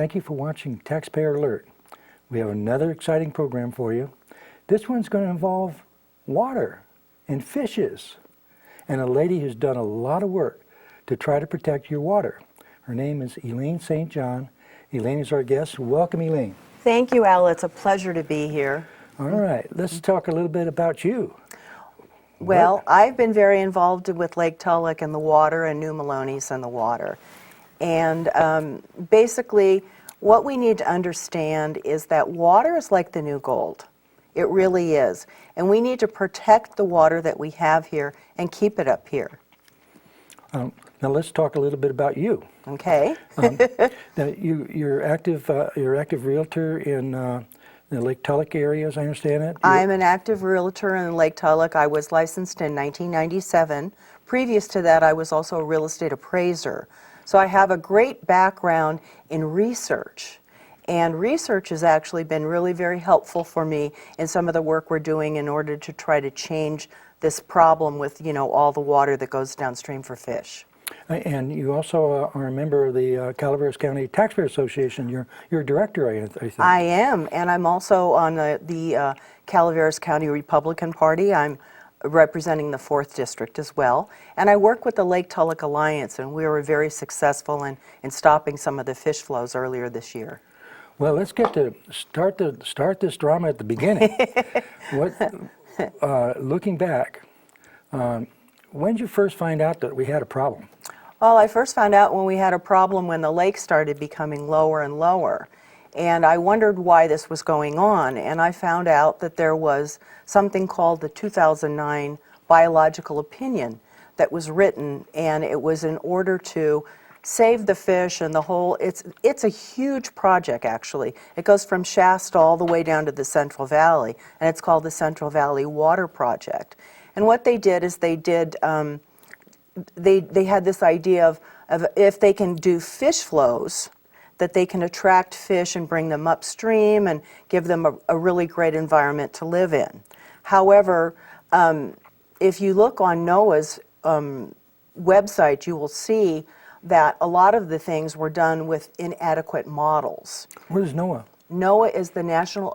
thank you for watching Taxpayer Alert. We have another exciting program for you. This one's going to involve water and fishes, and a lady who's done a lot of work to try to protect your water. Her name is Elaine St.John. Elaine is our guest. Welcome, Elaine. Thank you, Al. It's a pleasure to be here. All right, let's talk a little bit about you. Well, I've been very involved with Lake Tulloch and the water and New Maloney's and the water. And basically, what we need to understand is that water is like the new gold. It really is. And we need to protect the water that we have here and keep it up here. Now let's talk a little bit about you. Okay. Now you're active realtor in the Lake Tulloch area, as I understand it. I'm an active realtor in Lake Tulloch. I was licensed in 1997. Previous to that, I was also a real estate appraiser. So I have a great background in research. And research has actually been really very helpful for me in some of the work we're doing in order to try to change this problem with, all the water that goes downstream for fish. And you also are a member of the Calaveras County Taxpayer Association. You're a director, I think. I am, and I'm also on the Calaveras County Republican Party. I'm representing the 4th District as well. And I work with the Lake Tulloch Alliance, and we were very successful in stopping some of the fish flows earlier this year. Well, let's get to start this drama at the beginning. Looking back, when did you first find out that we had a problem? Well, I first found out when we had a problem when the lake started becoming lower and lower. And I wondered why this was going on. And I found out that there was something called the 2009 biological opinion that was written, and it was in order to save the fish and the whole, it's a huge project actually. It goes from Shasta all the way down to the Central Valley, and it's called the Central Valley Water Project. And what they did is they had this idea of if they can do fish flows, that they can attract fish and bring them upstream and give them a really great environment to live in. However, if you look on NOAA's website, you will see that a lot of the things were done with inadequate models. What is NOAA? NOAA is the National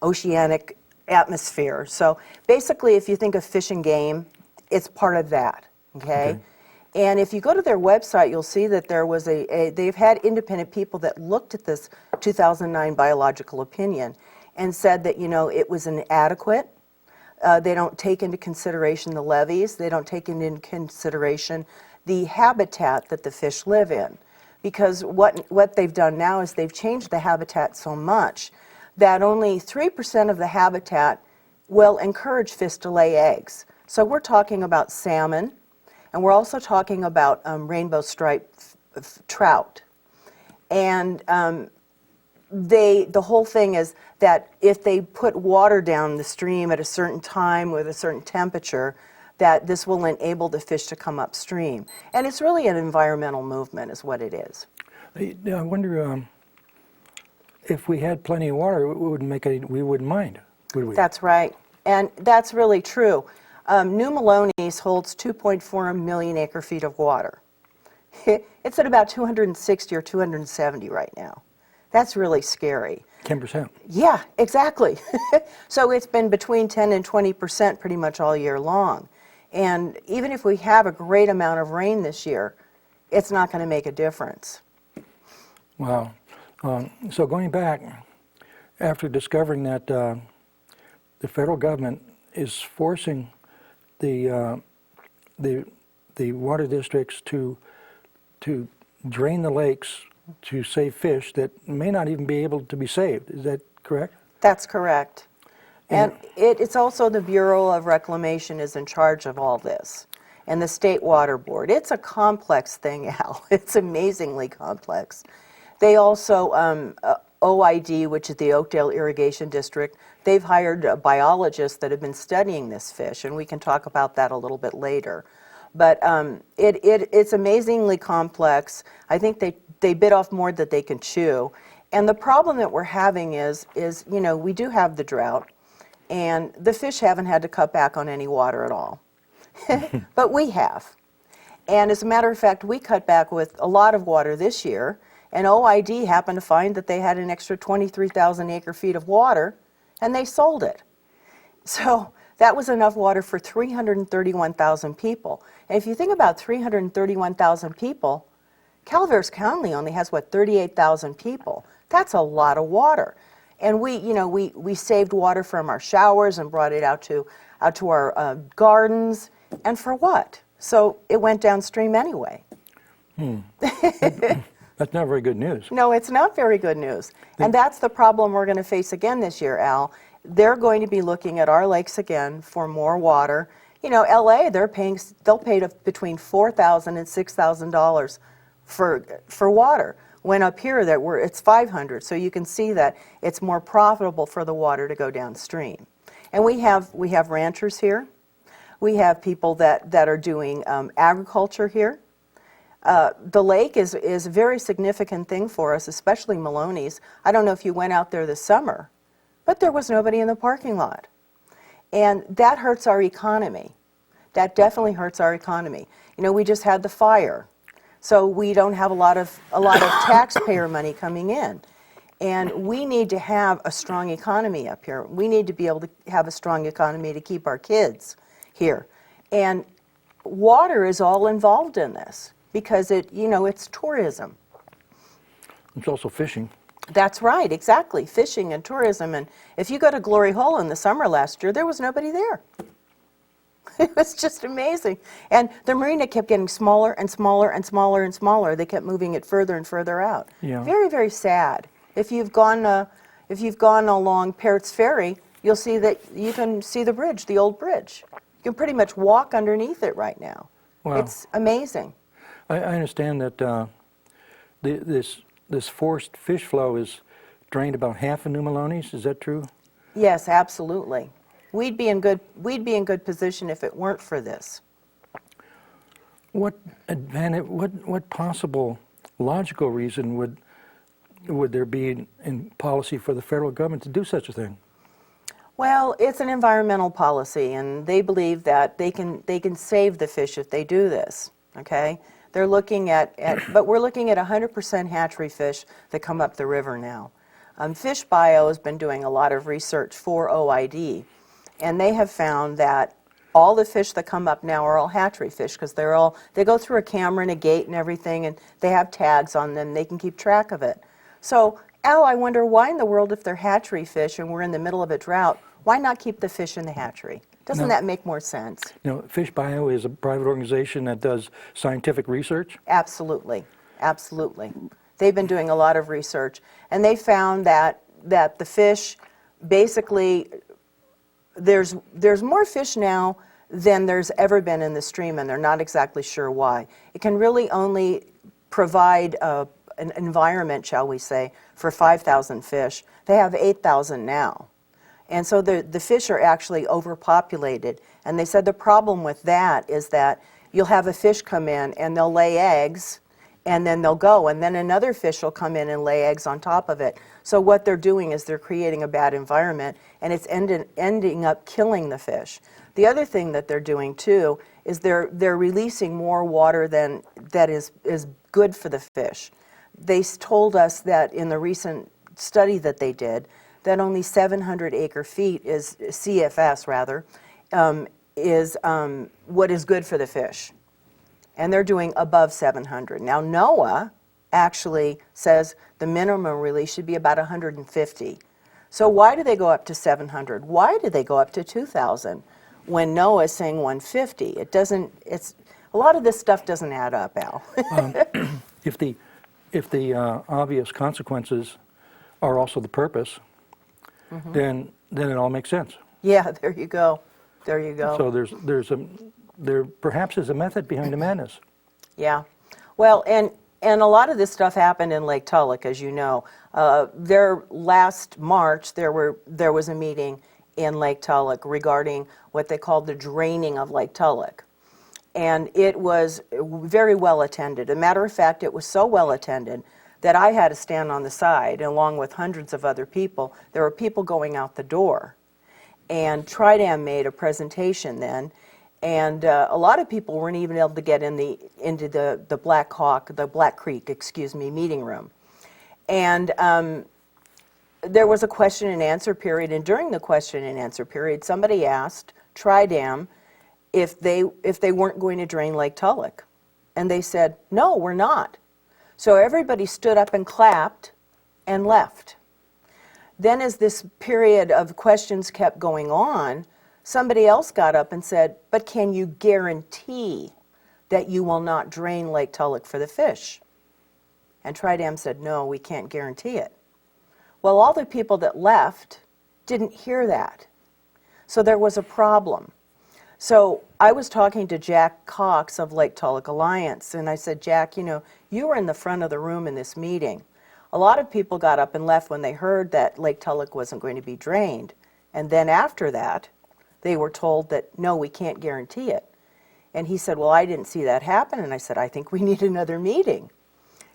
Oceanic Atmosphere. So basically, if you think of Fish and Game, it's part of that, okay? And if you go to their website, you'll see that there was they've had independent people that looked at this 2009 biological opinion and said that, it was inadequate. They don't take into consideration the levees. They don't take into consideration the habitat that the fish live in. Because what they've done now is they've changed the habitat so much that only 3% of the habitat will encourage fish to lay eggs. So we're talking about salmon, and we're also talking about rainbow striped trout. And the whole thing is that if they put water down the stream at a certain time with a certain temperature, that this will enable the fish to come upstream. And it's really an environmental movement is what it is. I wonder if we had plenty of water, we wouldn't mind, would we? That's right. And that's really true. New Maloney's holds 2.4 million acre-feet of water. It's at about 260 or 270 right now. That's really scary. 10%. Yeah, exactly. So it's been between 10 and 20% pretty much all year long. And even if we have a great amount of rain this year, it's not going to make a difference. Wow. So going back, after discovering that the federal government is forcing the water districts to drain the lakes to save fish that may not even be able to be saved. Is that correct? That's correct. And it's also the Bureau of Reclamation is in charge of all this, and the State Water Board. It's a complex thing, Al. It's amazingly complex. They also, OID, which is the Oakdale Irrigation District, they've hired biologists that have been studying this fish, and we can talk about that a little bit later. But it's amazingly complex. I think they bit off more than they can chew. And the problem that we're having is we do have the drought, and the fish haven't had to cut back on any water at all. But we have. And as a matter of fact, we cut back with a lot of water this year, And OID happened to find that they had an extra 23,000 acre-feet of water, and they sold it. So that was enough water for 331,000 people. And if you think about 331,000 people, Calaveras County only has, what, 38,000 people. That's a lot of water. And we saved water from our showers and brought it out to our gardens. And for what? So it went downstream anyway. That's not very good news. No, it's not very good news. And that's the problem we're going to face again this year, Al. They're going to be looking at our lakes again for more water. You know, LA, they'll pay between $4,000 and $6,000 for water. When up here it's $500. So you can see that it's more profitable for the water to go downstream. And we have ranchers here. We have people that are doing agriculture here. The lake is a very significant thing for us, especially Maloney's. I don't know if you went out there this summer, but there was nobody in the parking lot. And that hurts our economy. That definitely hurts our economy. You know, we just had the fire, so we don't have a lot of taxpayer money coming in. And we need to have a strong economy up here. We need to be able to have a strong economy to keep our kids here. And water is all involved in this because it's tourism. It's also fishing. That's right, exactly, fishing and tourism. And if you go to Glory Hole in the summer last year, there was nobody there. It was just amazing. And the marina kept getting smaller and smaller and smaller and smaller. They kept moving it further and further out. Yeah. Very, very sad. If you've gone along Parrott's Ferry, you'll see that you can see the bridge, the old bridge. You can pretty much walk underneath it right now. Wow. It's amazing. I understand that this forced fish flow is drained about half of New Maloney's. Is that true? Yes, absolutely. We'd be in good position if it weren't for this. What possible logical reason would there be in policy for the federal government to do such a thing? Well, it's an environmental policy, and they believe that they can save the fish if they do this. Okay, they're looking but we're looking at 100% hatchery fish that come up the river now. Fish Bio has been doing a lot of research for OID, and they have found that all the fish that come up now are all hatchery fish because they go through a camera and a gate and everything, and they have tags on them. They can keep track of it. So, Al, I wonder why in the world, if they're hatchery fish and we're in the middle of a drought, why not keep the fish in the hatchery? Doesn't that make more sense? You know, Fish Bio is a private organization that does scientific research. Absolutely, absolutely. They've been doing a lot of research, and they found that the fish, basically, there's more fish now than there's ever been in the stream, and they're not exactly sure why. It can really only provide an environment, shall we say, for 5,000 fish. They have 8,000 now. And so the fish are actually overpopulated. And they said the problem with that is that you'll have a fish come in and they'll lay eggs and then they'll go, and then another fish will come in and lay eggs on top of it. So what they're doing is they're creating a bad environment, and it's ending up killing the fish. The other thing that they're doing too is they're releasing more water than that is good for the fish. They told us that in the recent study that they did, that only 700 acre-feet is CFS rather, is what is good for the fish. And they're doing above 700. Now NOAA actually says the minimum release should be about 150. So why do they go up to 700? Why do they go up to 2,000 when NOAA is saying 150? A lot of this stuff doesn't add up, Al. If the obvious consequences are also the purpose, then it all makes sense. Yeah, there you go. There you go. So there perhaps is a method behind the madness. Yeah. Well, and a lot of this stuff happened in Lake Tulloch, as you know. There last March, there was a meeting in Lake Tulloch regarding what they called the draining of Lake Tulloch. And it was very well attended. As a matter of fact, it was so well attended that I had to stand on the side along with hundreds of other people. There were people going out the door. And Tridam made a presentation then, and a lot of people weren't even able to get into the Black Creek, meeting room. And there was a question and answer period, and during the question and answer period, somebody asked Tridam if they weren't going to drain Lake Tulloch. And they said, no, we're not. So everybody stood up and clapped and left. Then as this period of questions kept going on, somebody else got up and said, but can you guarantee that you will not drain Lake Tulloch for the fish? And Tridam said, no, we can't guarantee it. Well, all the people that left didn't hear that. So there was a problem. So I was talking to Jack Cox of Lake Tulloch Alliance, and I said, Jack, you were in the front of the room in this meeting. A lot of people got up and left when they heard that Lake Tulloch wasn't going to be drained. And then after that, they were told that, no, we can't guarantee it. And he said, well, I didn't see that happen. And I said, I think we need another meeting.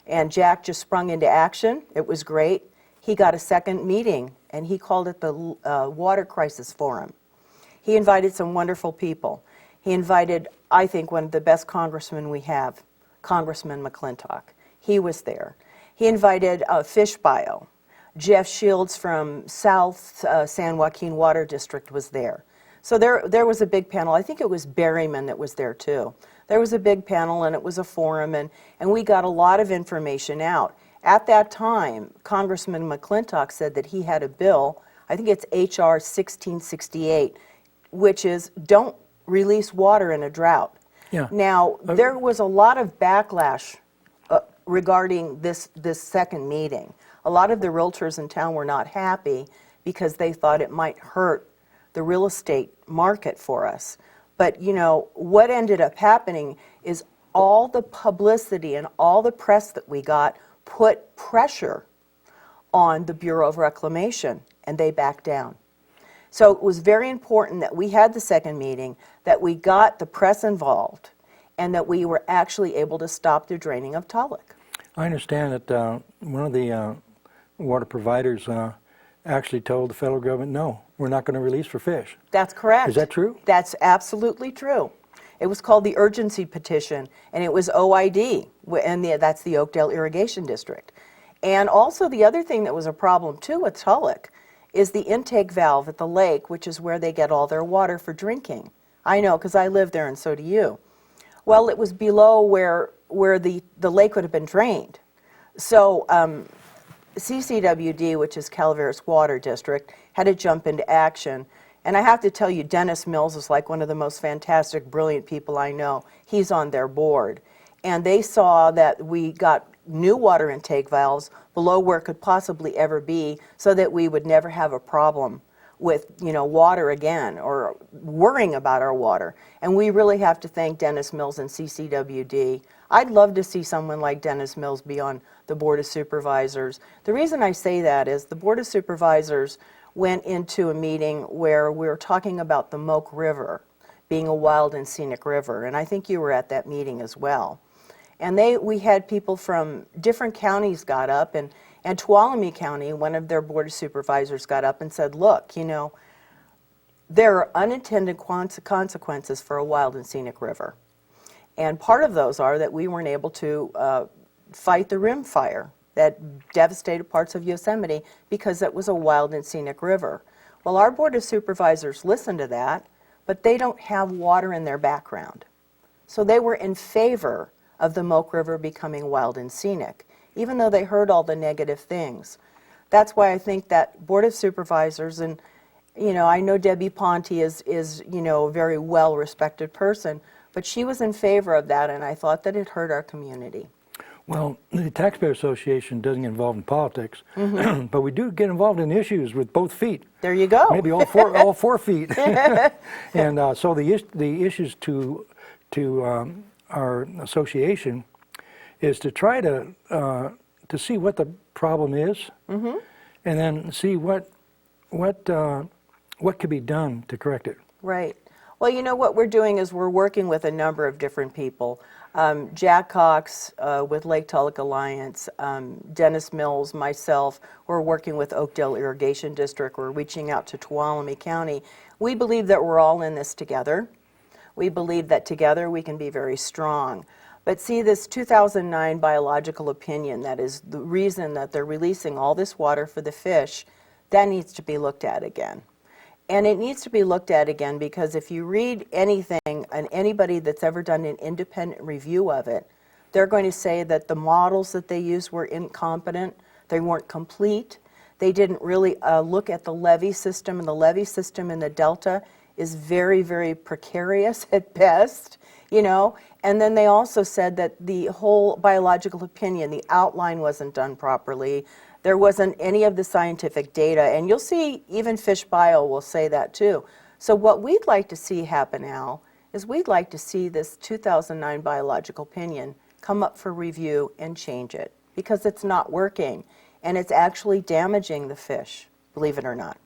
And Jack just sprung into action. It was great. He got a second meeting, and he called it the Water Crisis Forum. He invited some wonderful people. He invited, I think, one of the best congressmen we have, Congressman McClintock. He was there. He invited Fish Bio. Jeff Shields from South San Joaquin Water District was there. So there was a big panel. I think it was Berryman that was there too. There was a big panel, and it was a forum, and we got a lot of information out. At that time, Congressman McClintock said that he had a bill, I think it's H.R. 1668, which is don't release water in a drought. Yeah. Now, there was a lot of backlash regarding this second meeting. A lot of the realtors in town were not happy because they thought it might hurt the real estate market for us. But, what ended up happening is all the publicity and all the press that we got put pressure on the Bureau of Reclamation, and they backed down. So it was very important that we had the second meeting, that we got the press involved, and that we were actually able to stop the draining of Tulloch. I understand that one of the water providers actually told the federal government, no, we're not going to release for fish. That's correct. Is that true? That's absolutely true. It was called the urgency petition, and it was OID, and that's the Oakdale Irrigation District. And also the other thing that was a problem too with Tulloch is the intake valve at the lake, which is where they get all their water for drinking. I know, because I live there and so do you. Well, it was below where the lake would have been drained. So CCWD, which is Calaveras Water District, had to jump into action. And I have to tell you, Dennis Mills is like one of the most fantastic, brilliant people I know. He's on their board. And they saw that we got new water intake valves below where it could possibly ever be so that we would never have a problem with water again or worrying about our water. And we really have to thank Dennis Mills and CCWD. I'd love to see someone like Dennis Mills be on the Board of Supervisors. The reason I say that is the Board of Supervisors went into a meeting where we were talking about the Moke River being a wild and scenic river, and I think you were at that meeting as well. And we had people from different counties got up, and Tuolumne County, one of their Board of Supervisors got up and said, look, there are unintended consequences for a wild and scenic river. And part of those are that we weren't able to fight the rim fire that devastated parts of Yosemite because it was a wild and scenic river. Well, our Board of Supervisors listened to that, but they don't have water in their background. So they were in favor of the Moke River becoming wild and scenic, even though they heard all the negative things. That's why I think that Board of Supervisors, and I know Debbie Ponte is a very well-respected person, but she was in favor of that, and I thought that it hurt our community. Well, the Taxpayer Association doesn't get involved in politics, but we do get involved in issues with both feet. There you go. Maybe all four feet. And so the issues to our association is to try to see what the problem is, and then see what could be done to correct it. Right. Well, what we're doing is we're working with a number of different people. Jack Cox with Lake Tulloch Alliance, Dennis Mills, myself, we're working with Oakdale Irrigation District. We're reaching out to Tuolumne County. We believe that we're all in this together. We believe that together we can be very strong. But see, this 2009 biological opinion, that is the reason that they're releasing all this water for the fish, that needs to be looked at again. And it needs to be looked at again because if you read anything, and anybody that's ever done an independent review of it, they're going to say that the models that they used were incompetent, they weren't complete, they didn't really look at the levee system, and the levee system in the Delta is very, very precarious at best, you know. And then they also said that the whole biological opinion, the outline wasn't done properly. There wasn't any of the scientific data, and you'll see even Fish Bio will say that too. So what we'd like to see happen, Al, is we'd like to see this 2009 biological opinion come up for review and change it, because it's not working, and it's actually damaging the fish, believe it or not.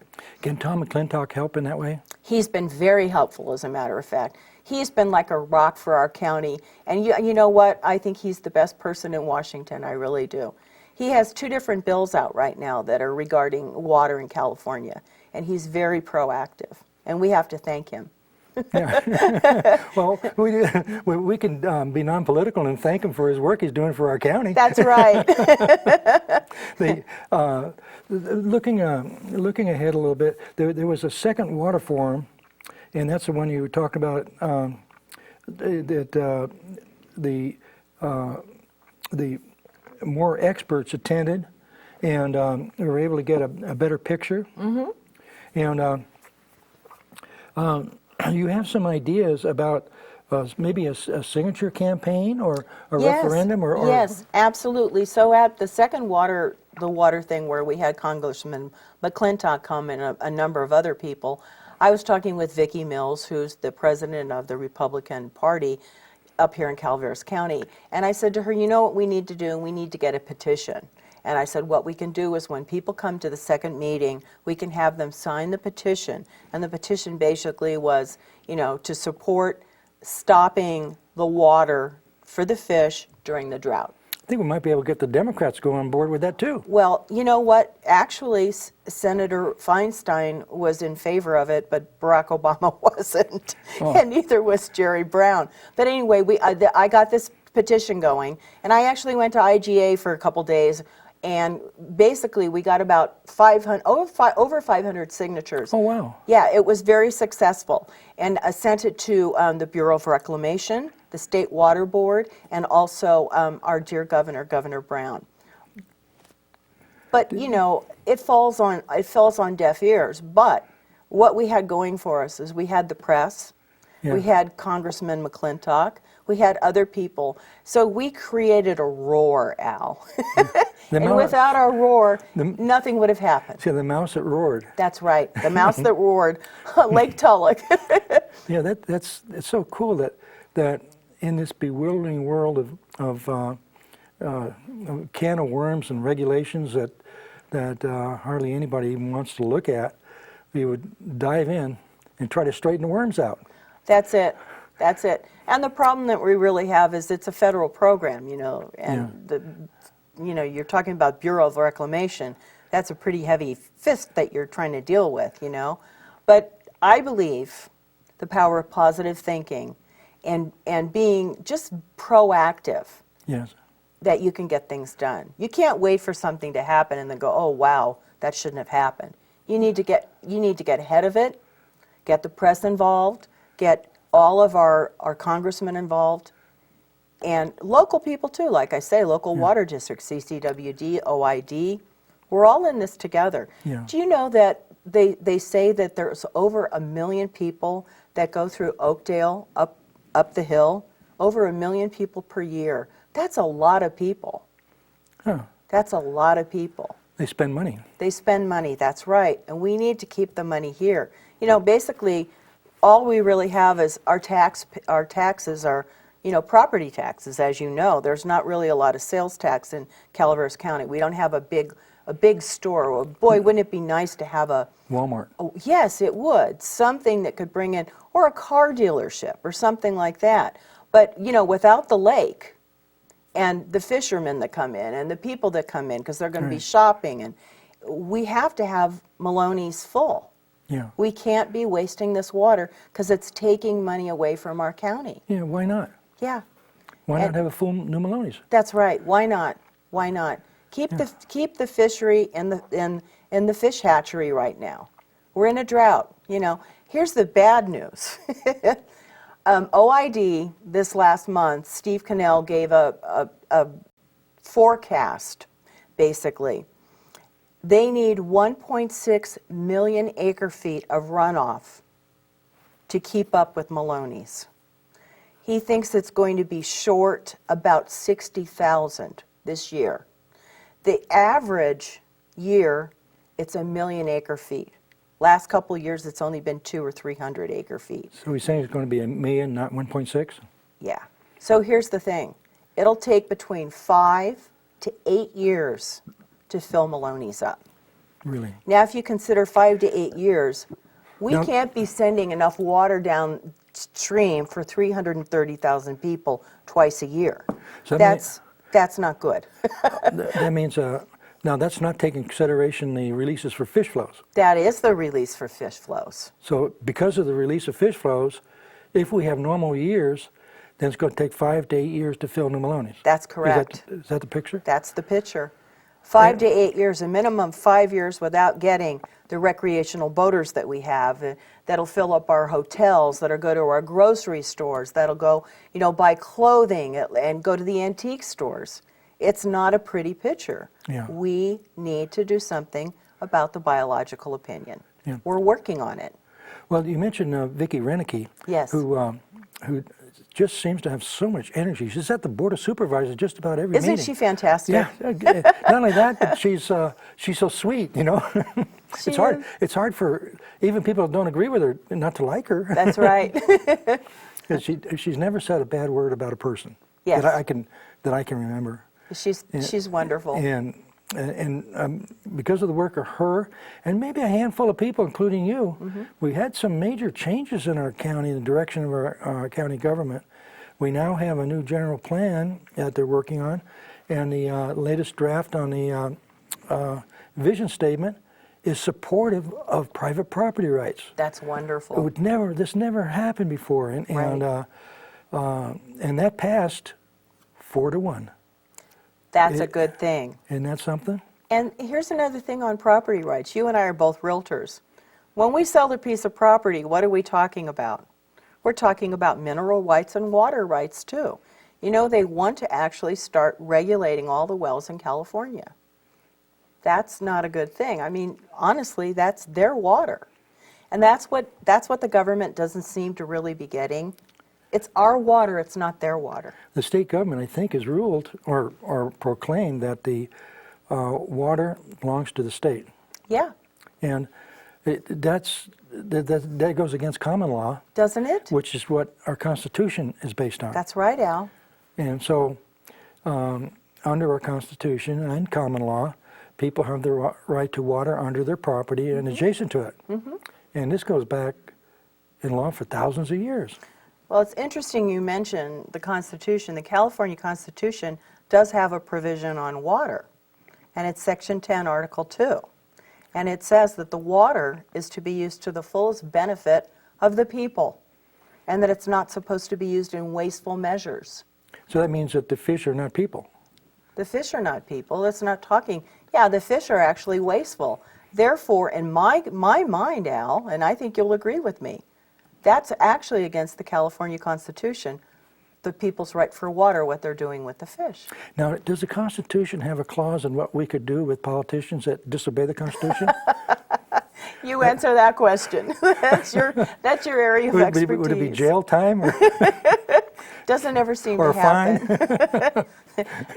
Can Tom McClintock help in that way? He's been very helpful, as a matter of fact. He's been like a rock for our county, and you know what? I think he's the best person in Washington, I really do. He has 2 different bills out right now that are regarding water in California, and he's very proactive, and we have to thank him. Yeah. Well, we can be non-political and thank him for his work he's doing for our county. That's right. Looking ahead a little bit, there was a second water forum, and that's the one you talked about, that the more experts attended, and we were able to get a better picture. Mm-hmm. And you have some ideas about maybe a signature campaign or a referendum? Yes, absolutely. So at the second water thing where we had Congressman McClintock come and a number of other people, I was talking with Vicki Mills, who's the president of the Republican Party up here in Calaveras County, and I said to her, you know what we need to do? We need to get a petition. And I said, what we can do is when people come to the second meeting, we can have them sign the petition. And the petition basically was, you know, to support stopping the water for the fish during the drought. I think we might be able to get the Democrats to go on board with that too. Well, you know what? Actually, Senator Feinstein was in favor of it, but Barack Obama wasn't, and neither was Jerry Brown. But anyway, I got this petition going, and I actually went to IGA for a couple days, and basically we got about 500, over 500 signatures. Oh, wow. Yeah, it was very successful. And I sent it to the Bureau of Reclamation, the State Water Board, and also our dear governor, Governor Brown. But, you know, it falls on deaf ears. But what we had going for us is we had the press, we had Congressman McClintock, we had other people. So we created a roar, Al. And without our roar, nothing would have happened. See, the mouse that roared. That's right, the mouse that roared, Lake Tulloch. Yeah, it's so cool that in this bewildering world of can of worms and regulations that hardly anybody even wants to look at, you would dive in and try to straighten the worms out. That's it. That's it. And the problem that we really have is it's a federal program, you know, and you know, you're talking about Bureau of Reclamation. That's a pretty heavy fist that you're trying to deal with, you know. But I believe the power of positive thinking and being just proactive. Yes. That you can get things done. You can't wait for something to happen and then go, oh wow, that shouldn't have happened. You need to get ahead of it, get the press involved, get all of our congressmen involved, and local people too, like I say, local water districts, CCWD, OID, we're all in this together. Yeah. Do you know that they say that there's over 1 million people that go through Oakdale up the hill, over 1 million people per year. That's a lot of people. Huh. That's a lot of people. They spend money. They spend money, that's right. And we need to keep the money here. You know, basically, all we really have is our taxes are, you know, property taxes, as you know. There's not really a lot of sales tax in Calaveras County. We don't have a big store. Well, boy, wouldn't it be nice to have a Walmart. Oh, yes, it would. Something that could bring in, or a car dealership or something like that. But, you know, without the lake and the fishermen that come in and the people that come in because they're going to be shopping, and we have to have Maloney's full. Yeah. We can't be wasting this water because it's taking money away from our county. Yeah, why not? Yeah. Why not have a full new Maloney's? That's right. Why not? Why not? Keep the fishery in the fish hatchery right now. We're in a drought. You know, here's the bad news. OID this last month, Steve Cannell gave a forecast, basically. They need 1.6 million acre feet of runoff to keep up with Maloney's. He thinks it's going to be short about 60,000 this year. The average year, it's 1 million acre feet. Last couple of years, it's only been 200 or 300 acre feet. So he's saying it's going to be 1 million, not 1.6? Yeah. So here's the thing. It'll take between 5 to 8 years to fill Maloney's up. Really? Now, if you consider 5 to 8 years, we Now- can't be sending enough water downstream for 330,000 people twice a year. So That's not good. that means, now that's not taking consideration the releases for fish flows. That is the release for fish flows. So because of the release of fish flows, if we have normal years, then it's going to take 5 to 8 years to fill New Maloney's. That's correct. Is that the picture? That's the picture. 5 to 8 years, a minimum 5 years without getting the recreational boaters that we have that'll fill up our hotels, that'll go to our grocery stores, that'll go, you know, buy clothing and go to the antique stores. It's not a pretty picture. Yeah. We need to do something about the biological opinion. Yeah. We're working on it. Well, you mentioned Vicki Renicky, Yes. who just seems to have so much energy. She's at the Board of Supervisors just about every Isn't meeting. she fantastic? Yeah. Not only that, but she's so sweet, you know. She It's hard. is. It's hard for even people that don't agree with her not to like her. That's right. 'Cause she's never said a bad word about a person. Yes. That I can remember. She's wonderful. And because of the work of her and maybe a handful of people, including you, we had some major changes in our county, in the direction of our county government. We now have a new general plan that they're working on, and the latest draft on the vision statement is supportive of private property rights. That's wonderful. This never happened before, and that passed 4-1. That's a good thing. Isn't that something? And here's another thing on property rights. You and I are both realtors. When we sell a piece of property, what are we talking about? We're talking about mineral rights and water rights too. You know, they want to actually start regulating all the wells in California. That's not a good thing. I mean, honestly, that's their water. And that's what the government doesn't seem to really be getting. It's our water, it's not their water. The state government, I think, has ruled or proclaimed that the water belongs to the state. Yeah. And that goes against common law, Doesn't it? which is what our Constitution is based on. That's right, Al. And so, under our Constitution and common law, people have the right to water under their property and adjacent to it. And this goes back in law for thousands of years. Well, it's interesting you mention the Constitution. The California Constitution does have a provision on water, and it's Section 10, Article 2. And it says that the water is to be used to the fullest benefit of the people, and that it's not supposed to be used in wasteful measures. So that means that the fish are not people. The fish are not people. It's not talking. Yeah, the fish are actually wasteful. Therefore, in my mind, Al, and I think you'll agree with me, that's actually against the California Constitution, the people's right for water, what they're doing with the fish. Now, does the Constitution have a clause in what we could do with politicians that disobey the Constitution? You answer that question. That's your area of expertise. Would it be jail time? Or Doesn't ever seem or to a fine? happen.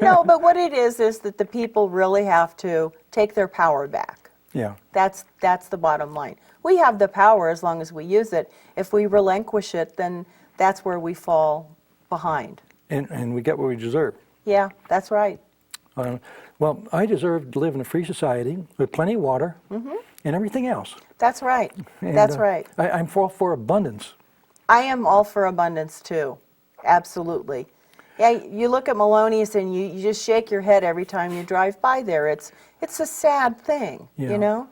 No, but what it is that the people really have to take their power back. Yeah. That's the bottom line. We have the power as long as we use it. If we relinquish it, then that's where we fall behind. And we get what we deserve. Yeah, that's right. Well, I deserve to live in a free society with plenty of water and everything else. That's right. And, That's right. I'm for abundance. I am all for abundance too. Absolutely. Yeah, you look at Maloney's and you just shake your head every time you drive by there. It's a sad thing, Yeah. you know?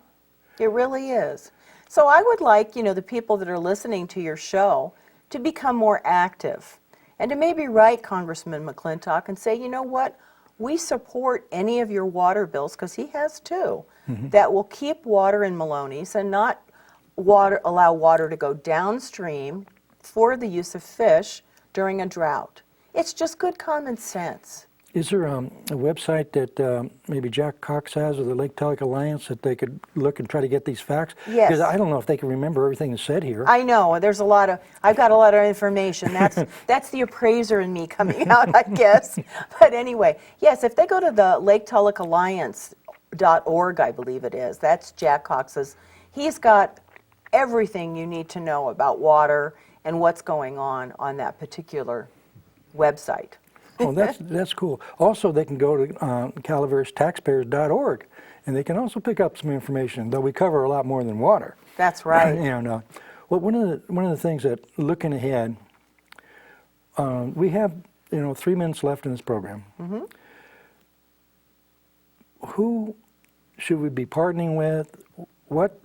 It really is. So I would like, the people that are listening to your show to become more active and to maybe write Congressman McClintock and say, you know what, we support any of your water bills, because he has two, that will keep water in Maloney's and not allow water to go downstream for the use of fish during a drought. It's just good common sense. Is there a website that maybe Jack Cox has, or the Lake Tulloch Alliance, that they could look and try to get these facts? Yes. Because I don't know if they can remember everything that's said here. I know, I've got a lot of information. That's the appraiser in me coming out, I guess. But anyway, yes, if they go to the Lake Tulloch Alliance.org, I believe it is, that's Jack Cox's, he's got everything you need to know about water and what's going on that particular website. Oh, that's cool. Also, they can go to CalaverasTaxpayers.org, and they can also pick up some information, though we cover a lot more than water. That's right. And well, one of the things that, looking ahead, we have 3 minutes left in this program. Who should we be partnering with? What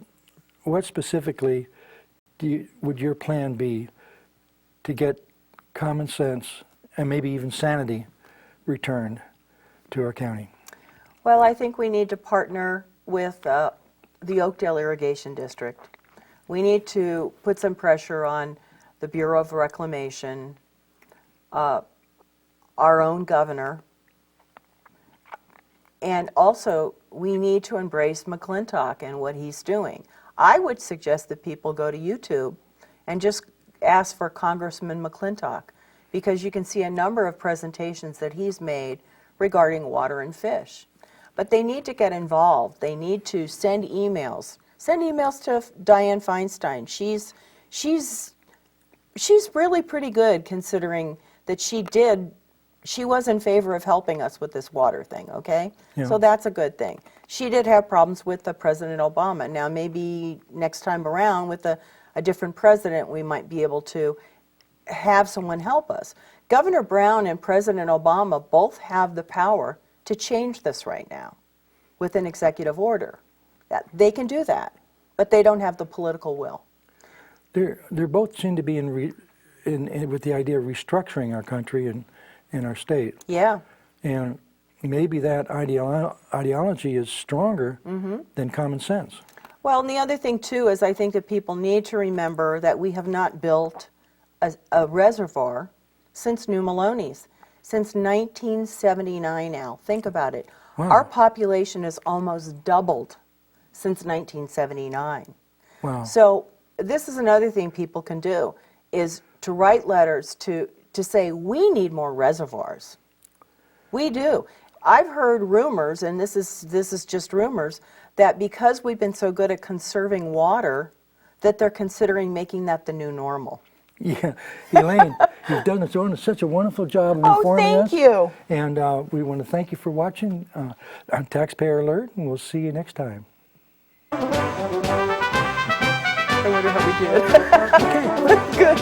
specifically would your plan be to get common sense and maybe even sanity returned to our county? Well, I think we need to partner with the Oakdale Irrigation District. We need to put some pressure on the Bureau of Reclamation, our own governor, and also we need to embrace McClintock and what he's doing. I would suggest that people go to YouTube and just ask for Congressman McClintock, because you can see a number of presentations that he's made regarding water and fish. But they need to get involved. They need to send emails. Send emails to Dianne Feinstein. She's really pretty good, considering that she was in favor of helping us with this water thing, okay? Yeah. So that's a good thing. She did have problems with President Obama. Now maybe next time around with a different president, we might be able to have someone help us. Governor Brown and President Obama both have the power to change this right now with an executive order. They can do that, but they don't have the political will. They're both seem to be with the idea of restructuring our country and our state. Yeah. And maybe that ideology is stronger than common sense. Well, and the other thing too is I think that people need to remember that we have not built a reservoir since New Maloney's, since 1979 now. Think about it. Wow. Our population has almost doubled since 1979. Wow. So this is another thing people can do, is to write letters to say, we need more reservoirs. We do. I've heard rumors, and this is just rumors, that because we've been so good at conserving water, that they're considering making that the new normal. Yeah, Elaine, you've done such a wonderful job of informing us. Oh, thank you. And we want to thank you for watching on Taxpayer Alert, and we'll see you next time. I wonder how we did. Okay. Good.